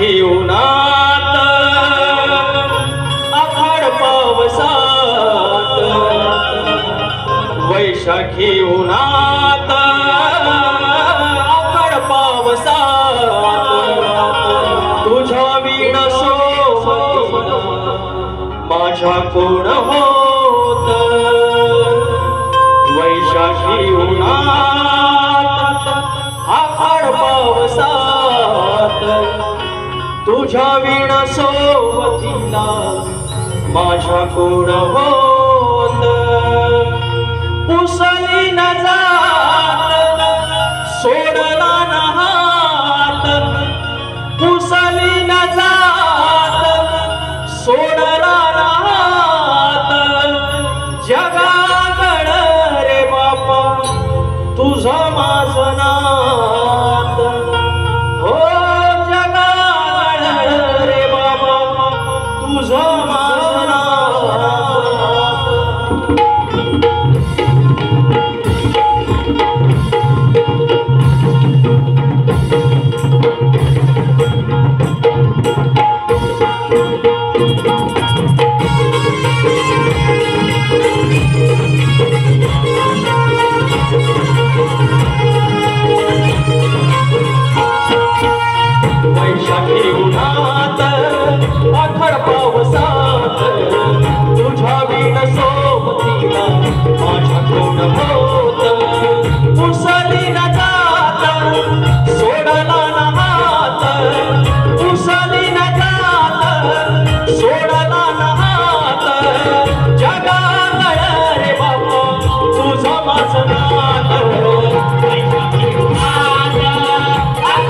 वैशाखी उन्हात आखाड पावसात वैशाखी उन्हात आखाड पावसात तुझ्या वीण सोबत माझ्या कोण होत वैशाखी उन्हात आखाड पावसात तुझ्या वीण सोबतीला माझ्या कोण होत पुसली न जात सोडला न हात पुसली न जात सोडला न हात जगागड रे बापा तुझा माझं नात हो जगागड रे बाबा तुझा माझं नात वैशाखी उन्हात आखाड पावसात तुझ्या वीण सोबतीला माझ्या कोण होत पुसली न जात सोडला न हात पुसली न जात सोडला न हात जगागड रे बाबा तुझं माझं नात वैशाखी उन्हात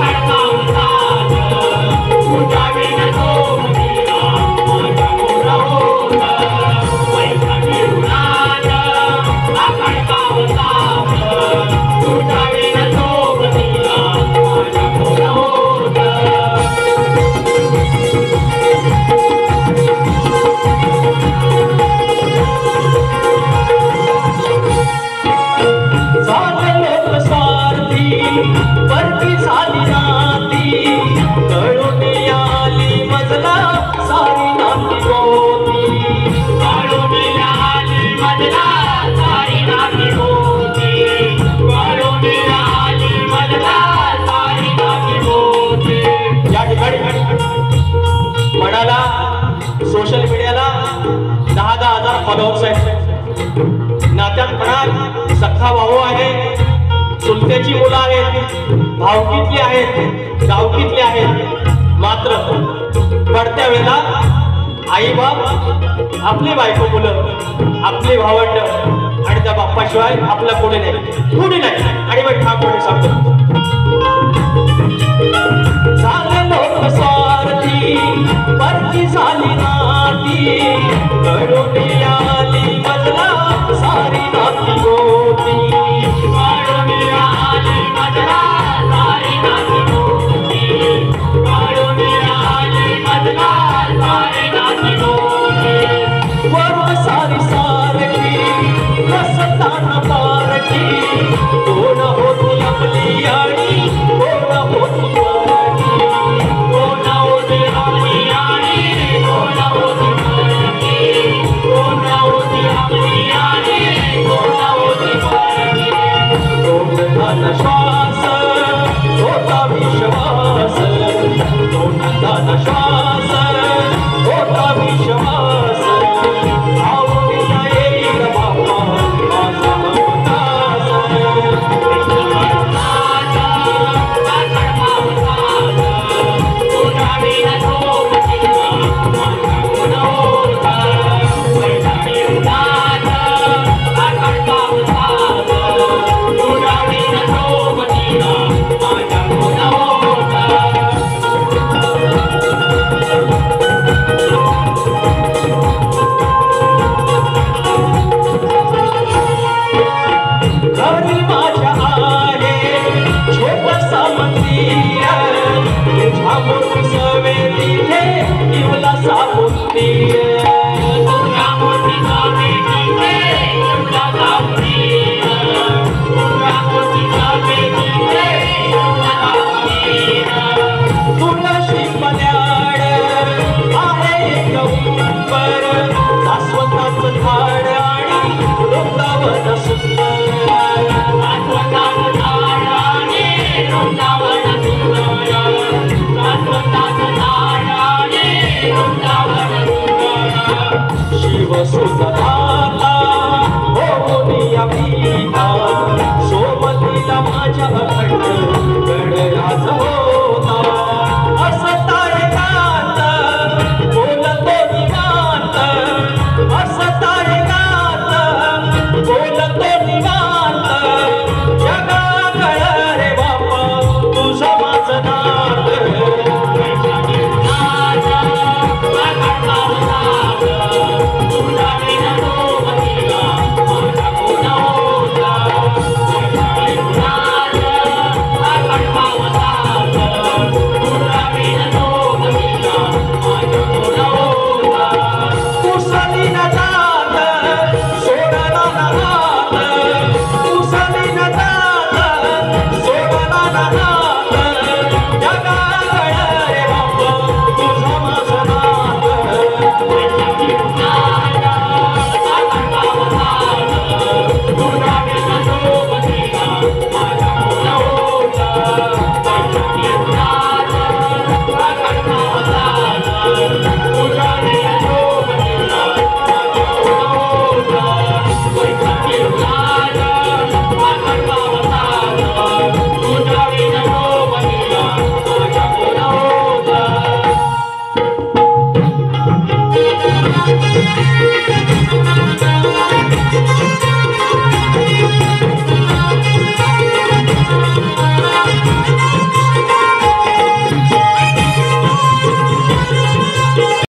आखाड पावसात तुझ्या वीण सोबतीला माझ्या कोण होत वैशाखी उन्हात आखाड पावसात तुझ्या वीण सोबतीला माझ्या कोण होत झाले लोक स्वार्थी परकी झाली नाती कळून आली मजला सारी नाती होती कळून आली मजला सारी नाती होती कळून आली मजला सारी नाती होती या ठिकाणी म्हणाला सोशल मीडियाला 10,000 फॉलोअर्स आहेत नात्यात म्हणाल सख्खा भाऊ आहे चुलत्याची मुलं आहेत भावकीतली आहेत गावकीतली आहेत मात्र पडत्या वेळेला आई बाप आपली बायको मुलं आपली भावंड आणि त्या बाप्पाशिवाय आपल्या कोणी नाही आणि मग ठाकोर सांगतो झाले लोक स्वार्थी परकी झाली नाती कळून आली मजला सारी नाती होती कळून आली मजला सारी नाती होती कळून आली मजला सारी नाती होती वरून सारी सारखी रसतान पारखी कोण होती आपली आणि कोण होती पारखी कोण होती आपली आणि कोण होती पारखी कोण होती आपली आणि कोण होती पारखी तोंडाला श्वास होता विश्वास तोंडाला श्वास होता विश्वास आवडीला येईल बाबा माझा ममताज तुझ्या वीण सोबतीला माझ्या कोण होत वैशाखी उन्हात आखाड पावसात तुझ्या वीण सोबतीला माझ्या कोण होत घरी माझ्या आहे छोटसा मंदिर तुझ्या मूर्ती सवे तिथे इवला सापुंतीर तुझ्या मूर्ती सवे तिथे इवला सापुंतीर तुझ्या मूर्ती सवे तिथे इवला सापुंतीर तुळशी पल्या सुधाता हो दुनिया पिता सोबतीला माझ्या अखंड गणराज होता असताय गात बोलतो निवांत असताय गात बोलतो निवांत जगा कळ रे बापा तुझं माझं नात